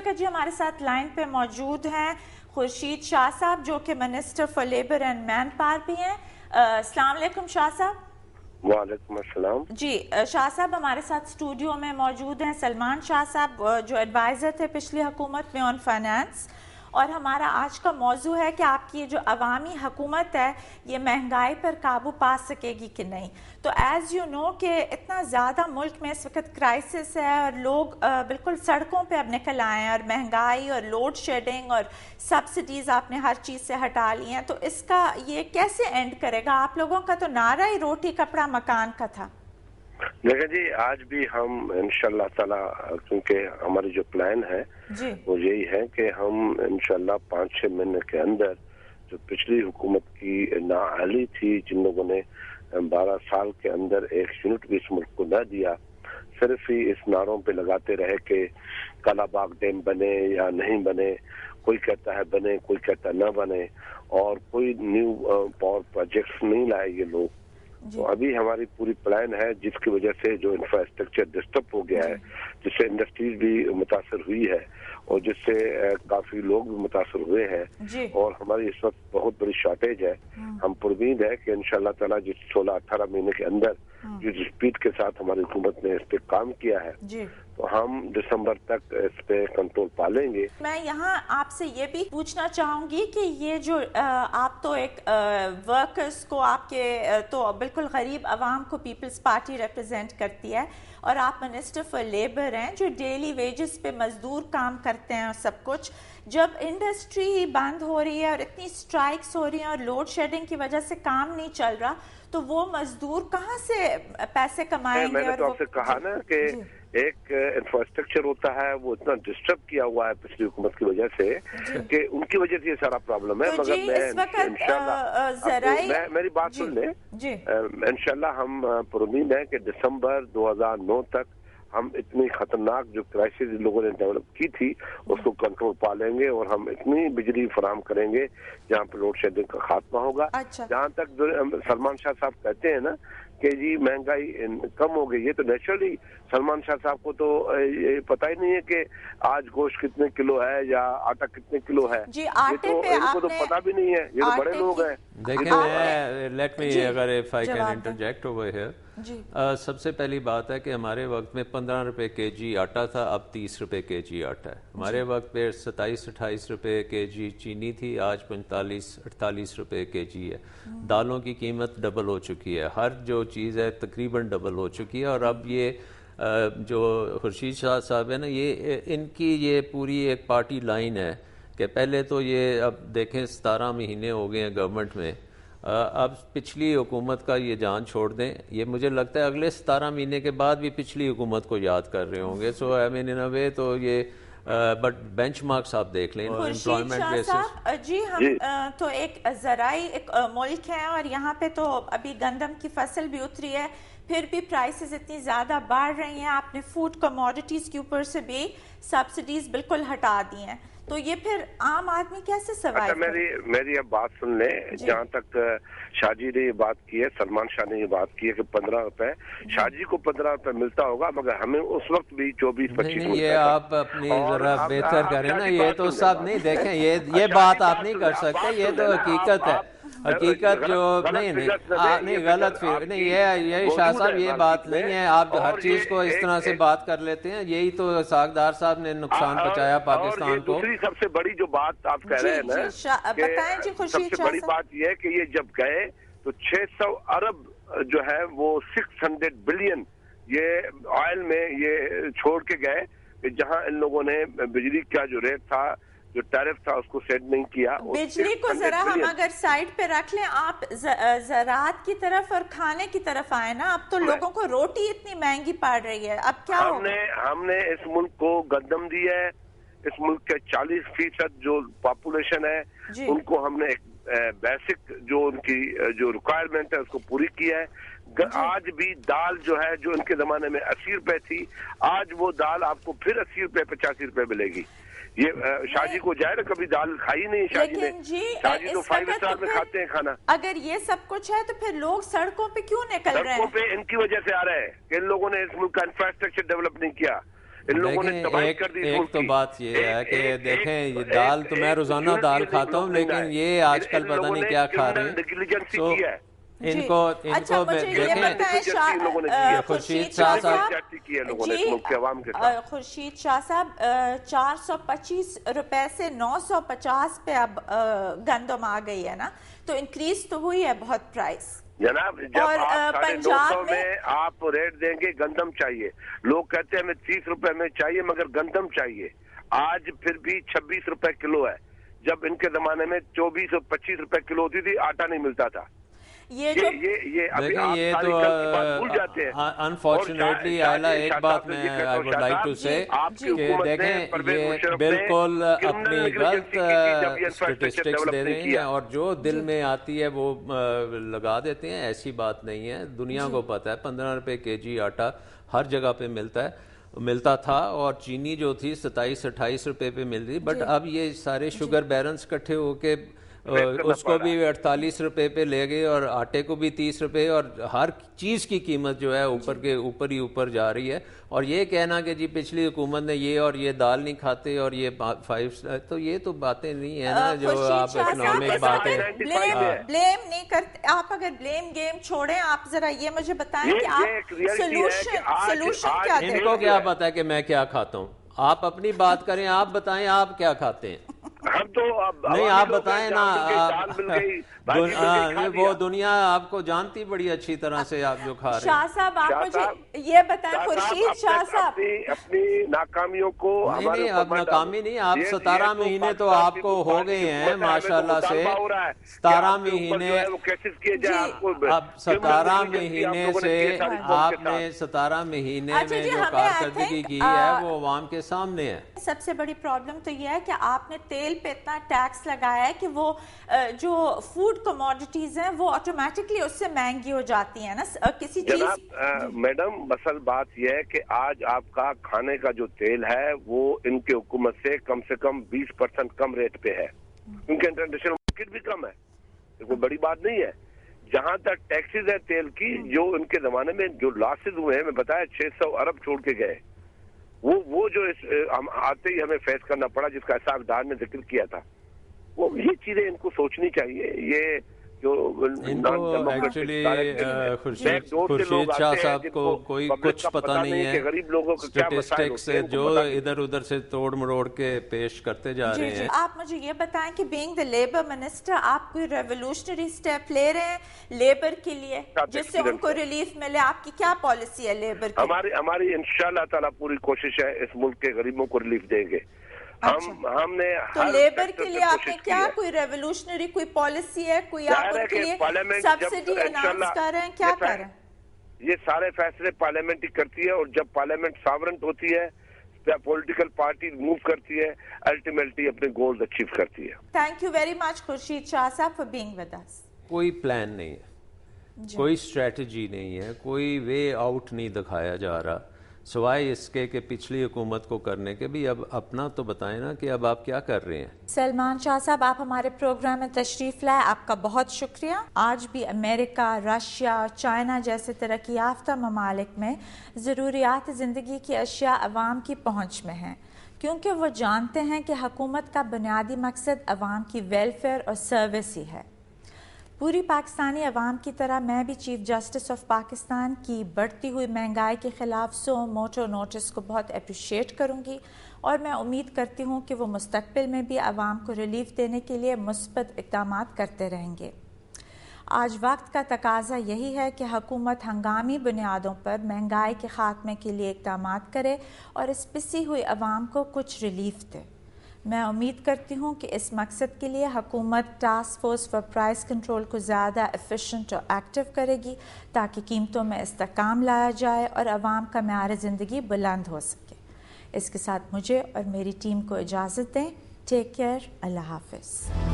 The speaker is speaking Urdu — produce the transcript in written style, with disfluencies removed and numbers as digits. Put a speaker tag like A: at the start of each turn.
A: وقت جی ہمارے ساتھ لائن پہ موجود ہیں خورشید شاہ صاحب جو کہ minister for labour and manpower بھی ہیں. السلام علیکم شاہ صاحب.
B: وعلیکم السلام.
A: جی شاہ صاحب ہمارے ساتھ اسٹوڈیو میں موجود ہیں سلمان شاہ صاحب جو ایڈوائزر تھے پچھلی حکومت میں آن فائنانس, اور ہمارا آج کا موضوع ہے کہ آپ کی یہ جو عوامی حکومت ہے یہ مہنگائی پر قابو پا سکے گی کہ نہیں. تو ایز یو نو کہ اتنا زیادہ ملک میں اس وقت کرائسس ہے اور لوگ بالکل سڑکوں پہ اب نکل آئے ہیں, اور مہنگائی اور لوڈ شیڈنگ اور سبسڈیز آپ نے ہر چیز سے ہٹا لی ہیں, تو اس کا یہ کیسے اینڈ کرے گا؟ آپ لوگوں کا تو نعرہ ہی روٹی کپڑا مکان کا تھا.
B: دیکھیں جی آج بھی ہم انشاءاللہ تعالی کیونکہ ہماری جو پلان ہے وہ یہی ہے کہ ہم انشاءاللہ 5-6 مہینے کے اندر جو پچھلی حکومت کی نااہلی تھی, جن لوگوں نے 12 سال کے اندر ایک یونٹ بھی اس ملک کو نہ دیا, صرف ہی اس نعروں پہ لگاتے رہے کہ کالا باغ ڈیم بنے یا نہیں بنے, کوئی کہتا ہے بنے کوئی کہتا نہ بنے, اور کوئی نیو پاور پروجیکٹس نہیں لائے یہ لوگ. تو ابھی ہماری پوری پلان ہے جس کی وجہ سے جو انفراسٹرکچر ڈسٹرب ہو گیا ہے, جس سے انڈسٹریز بھی متاثر ہوئی ہے اور جس سے کافی لوگ بھی متاثر ہوئے ہیں, اور ہماری اس وقت بہت بڑی شارٹیج ہے. ہم پرامید ہے کہ انشاءاللہ تعالیٰ جس 16-18 مہینے کے اندر جس اسپیڈ کے ساتھ ہماری حکومت نے اس پہ کام کیا ہے تو ہم دسمبر تک اس پہ کنٹرول پا لیں گے.
A: میں یہاں آپ سے یہ بھی پوچھنا چاہوں گی کہ یہ جو آپ تو ایک ورکرز کو, آپ کے تو بالکل غریب عوام کو پیپلز پارٹی ریپرزینٹ کرتی ہے, اور آپ منسٹر فار لیبر ہیں جو ڈیلی ویجز پہ مزدور کام کرتے ہیں اور سب کچھ. جب انڈسٹری بند ہو رہی ہے اور اتنی سٹرائکس ہو رہی ہیں اور لوڈ شیڈنگ کی وجہ سے کام نہیں چل رہا, تو وہ مزدور کہاں سے پیسے کمائیں گے؟
B: میں نے تو آپ سے کہا نا کہ ایک انفراسٹرکچر ہوتا ہے وہ اتنا ڈسٹرب کیا ہوا ہے پچھلی حکومت کی وجہ سے کہ ان کی وجہ سے یہ سارا پرابلم ہے. مگر میں میری بات سن لیں, انشاءاللہ ہم پرامید ہیں کہ دسمبر 2009 تک ہم اتنی خطرناک جو کرائسس لوگوں نے ڈیولپ کی تھی اس کو کنٹرول پا لیں گے, اور ہم اتنی بجلی فراہم کریں گے جہاں پہ لوڈ شیڈنگ کا خاتمہ ہوگا. جہاں تک جو سلمان شاہ صاحب کہتے ہیں نا کہ جی مہنگائی کم ہو گئی, یہ تو نیچرلی سلمان شاہ صاحب کو تو یہ پتہ ہی نہیں ہے کہ آج گوشت کتنے کلو ہے یا آٹا کتنے کلو ہے, یہ تو ان کو تو پتہ بھی نہیں ہے, یہ تو بڑے لوگ ہیں.
C: دیکھیں لیٹ می اگر if I can interject over here, سب سے پہلی بات ہے کہ ہمارے وقت میں 15 روپے کے جی آٹا تھا, اب 30 روپے کے جی آٹا ہے. ہمارے وقت پہ 27-28 روپے کے جی چینی تھی, آج 45-48 روپے کے جی ہے. دالوں کی قیمت ڈبل ہو چکی ہے, ہر جو چیز ہے تقریباً ڈبل ہو چکی ہے. اور اب یہ جو خورشید شاہ صاحب ہے نا, یہ ان کی یہ پوری ایک پارٹی لائن ہے کہ پہلے تو یہ اب دیکھیں 17 مہینے ہو گئے ہیں گورنمنٹ میں, اب پچھلی حکومت کا یہ جان چھوڑ دیں. یہ مجھے لگتا ہے اگلے 17 مہینے کے بعد بھی پچھلی حکومت کو یاد کر رہے ہوں گے. سو آئی مین ان اے وے تو یہ بٹ بینچ مارکس آپ دیکھ لیں امپلائمنٹ بیسس.
A: جی ہم تو ایک زرعی ایک ملک ہے, اور یہاں پہ تو ابھی گندم کی فصل بھی اتری ہے, پھر بھی پرائسز اتنی زیادہ بڑھ رہی ہیں. آپ نے فوڈ کموڈیٹیز کے اوپر سے بھی سبسڈیز بالکل ہٹا دی ہیں, تو یہ پھر عام آدمی کیسے سروائیو کرے؟
B: میری اب بات سن لیں. جہاں تک شاہ جی نے یہ بات کی ہے, سلمان شاہ نے یہ بات کی ہے کہ 15 روپے, شاہ جی کو 15 روپے ملتا ہوگا, مگر ہمیں اس وقت بھی 24-25
C: نہیں, یہ آپ اپنی ذرا بہتر کریں نا, یہ تو سب نہیں دیکھیں, یہ بات آپ نہیں کر سکتے, یہ تو حقیقت ہے. حقیقت جو نہیں غلط پھر نہیں, یہ شاہ صاحب یہ بات نہیں ہے, آپ ہر چیز کو اس طرح سے بات کر لیتے ہیں. یہی تو ساکدار صاحب نے نقصان پہنچایا پاکستان کو.
B: دوسری سب سے بڑی جو بات آپ کہہ رہے ہیں نا, سب سے بڑی بات یہ ہے کہ یہ جب گئے تو 600 ارب جو ہے وہ 600 بلین یہ آئل میں یہ چھوڑ کے گئے, کہ جہاں ان لوگوں نے بجلی کا جو ریٹ تھا, جو ٹیرف تھا, اس کو سیٹ نہیں کیا.
A: بجلی کو ذرا ہم اگر سائڈ پہ رکھ لیں, آپ زراعت کی طرف اور کھانے کی طرف آئے نا. اب تو لوگوں کو روٹی اتنی مہنگی پڑ رہی ہے, اب کیا ہوگا؟
B: ہم نے اس ملک کو گندم دی ہے, اس ملک کے 40% جو پاپولیشن ہے ان کو ہم نے ایک بیسک جو ان کی جو ریکوائرمنٹ ہے اس کو پوری کی ہے. آج بھی دال جو ہے جو ان کے زمانے میں 80 روپے تھی, آج وہ دال آپ کو پھر 80 روپے 85 روپے ملے گی. یہ شاہ جی کو جائے نا, کبھی دال کھائی نہیں شاہ جی نے, شاہ جی تو 5 اسٹار میں کھاتے ہیں کھانا.
A: اگر یہ سب کچھ ہے تو پھر لوگ سڑکوں پہ کیوں نکل رہے ہیں؟
B: سڑکوں پہ ان کی وجہ سے آ رہے ہیں کہ ان لوگوں نے اس ملک کا انفراسٹرکچر ڈیولپ نہیں کیا. ان لوگوں نے تباہی کر دی.
C: ایک تو بات یہ ہے کہ دیکھیں یہ دال تو میں روزانہ دال کھاتا ہوں لیکن یہ آج کل پتہ نہیں کیا کھا رہے ہیں. ان کو خورشید شاہ
A: صاحب 425 روپے سے 950 پہ اب گندم آ گئی ہے نا, تو انکریز تو ہوئی ہے بہت پرائس
B: جناب. جب آپ 950 میں آپ ریٹ دیں گے گندم چاہیے, لوگ کہتے ہیں ہمیں 30 روپے میں چاہیے مگر گندم چاہیے. آج پھر بھی 26 روپے کلو ہے, جب ان کے زمانے میں 24 اور 25 روپے کلو ہوتی تھی, آٹا نہیں ملتا تھا.
C: یہ تو انفارچونیٹلی آئلہ ایک بات میں I would like to say کہ دیکھیں یہ بالکل اپنی غلط اسٹیٹسٹکس دے رہے ہیں اور جو دل میں آتی ہے وہ لگا دیتے ہیں. ایسی بات نہیں ہے, دنیا کو پتہ ہے 15 روپے کے جی آٹا ہر جگہ پہ ملتا تھا اور چینی جو تھی 27-28 روپے پہ مل رہی. بٹ اب یہ سارے شوگر بیرنز اکٹھے ہو کے اس کو بھی 48 روپے پہ لے گئے اور آٹے کو بھی 30 روپے, اور ہر چیز کی قیمت جو ہے اوپر ہی اوپر جا رہی ہے. اور یہ کہنا کہ جی پچھلی حکومت نے یہ اور یہ دال نہیں کھاتے اور یہ 5 تو یہ تو باتیں نہیں ہیں نا جو آپ اکنامک باتیں
A: بلیم نہیں کرتے. آپ اگر بلیم گیم چھوڑیں, آپ ذرا یہ مجھے بتائیں کہ آپ سلوشن کیا دیں.
C: ان کو کیا پتا ہے کہ میں کیا کھاتا ہوں؟ آپ اپنی بات کریں, آپ بتائیں آپ کیا کھاتے ہیں.
B: ہم تو
C: نہیں آپ بتائیں نا, وہ دنیا آپ کو جانتی بڑی اچھی طرح سے آپ جو کھا رہے ہیں.
A: شاہ صاحب آپ مجھے یہ بتائیں, خورشید شاہ صاحب
B: اپنی ناکامیوں کو
C: نہیں اب ناکامی نہیں, آپ 17 مہینے تو آپ کو ہو گئے ہیں ماشاءاللہ سے. 17 مہینے اب 17 مہینے سے آپ نے 17 مہینے میں جو کارکردگی کی ہے وہ عوام کے سامنے ہے.
A: سب سے بڑی پرابلم تو یہ ہے کہ آپ نے تیل پہ اتنا ٹیکس لگایا ہے کہ وہ جو فوڈ کموڈیٹیز ہیں وہ آٹومیٹکلی اس سے مہنگی ہو جاتی ہیں نا کسی چیز.
B: جناب میڈم اصل بات یہ ہے کہ آج آپ کا کھانے کا جو تیل ہے وہ ان کے حکومت سے کم 20% کم ریٹ پہ ہے, کیونکہ انٹرنیشنل مارکیٹ بھی کم ہے. کوئی بڑی بات نہیں ہے. جہاں تک ٹیکسز ہے تیل کی, جو ان کے زمانے میں جو لاسز ہوئے ہیں, میں بتایا 600 ارب چھوڑ کے گئے, وہ جو ہم آتے ہی ہمیں فیس کرنا پڑا, جس کا اسحاق ڈار نے ذکر کیا تھا. وہ یہ چیزیں ان کو سوچنی چاہیے. یہ جو
C: ایکچولی خورشید شاہ صاحب کو کوئی کچھ پتہ نہیں ہے,
B: غریب لوگوں کو
C: اسٹیٹسٹکس جو ادھر ادھر سے توڑ مروڑ کے پیش کرتے جا رہے ہیں.
A: آپ مجھے یہ بتائیں کہ بینگ دا لیبر منسٹر آپ کوئی ریولوشنری اسٹیپ لے رہے ہیں لیبر کے لیے جس سے ان کو ریلیف ملے؟ آپ کی کیا پالیسی ہے لیبر کی؟
B: ہماری انشاءاللہ تعالیٰ پوری کوشش ہے, اس ملک کے غریبوں کو ریلیف دیں گے. ہم نے
A: تو لیبر کے لیے آپ نے کیا کوئی ریولوشنری کوئی پالیسی ہے, کوئی آپ ان کے لیے سبسڈی اناؤنس کر رہے ہیں, کیا کر رہے ہیں؟
B: یہ سارے فیصلے پارلیمنٹ ہی کرتی ہے, اور جب پارلیمنٹ ساورنٹ ہوتی ہے, پولیٹیکل پارٹی موو کرتی ہے, الٹیمیٹلی اپنے گولز اچیو کرتی ہے.
A: Thank you very much Khurshid Shah صاحب فار بینگ ود اس.
C: کوئی پلان نہیں ہے, کوئی اسٹریٹجی نہیں ہے, کوئی وے آؤٹ نہیں دکھایا جا رہا سوائے اس کے کہ پچھلی حکومت کو کرنے کے. بھی اب اپنا تو بتائیں نا کہ اب آپ کیا کر رہے ہیں.
A: سلمان شاہ صاحب آپ ہمارے پروگرام میں تشریف لائے, آپ کا بہت شکریہ. آج بھی امریکہ, رشیا, چائنا جیسے ترقی یافتہ ممالک میں ضروریات زندگی کی اشیاء عوام کی پہنچ میں ہیں, کیونکہ وہ جانتے ہیں کہ حکومت کا بنیادی مقصد عوام کی ویلفیئر اور سروس ہی ہے. پوری پاکستانی عوام کی طرح میں بھی چیف جسٹس آف پاکستان کی بڑھتی ہوئی مہنگائی کے خلاف سو موٹو نوٹس کو بہت اپریشیٹ کروں گی, اور میں امید کرتی ہوں کہ وہ مستقبل میں بھی عوام کو ریلیف دینے کے لیے مثبت اقدامات کرتے رہیں گے. آج وقت کا تقاضا یہی ہے کہ حکومت ہنگامی بنیادوں پر مہنگائی کے خاتمے کے لیے اقدامات کرے اور اس پسی ہوئی عوام کو کچھ ریلیف دے. میں امید کرتی ہوں کہ اس مقصد کے لیے حکومت task force for price control کو زیادہ ایفیشنٹ اور ایکٹیو کرے گی تاکہ قیمتوں میں استحکام لایا جائے اور عوام کا معیار زندگی بلند ہو سکے. اس کے ساتھ مجھے اور میری ٹیم کو اجازت دیں. Take care. اللہ حافظ.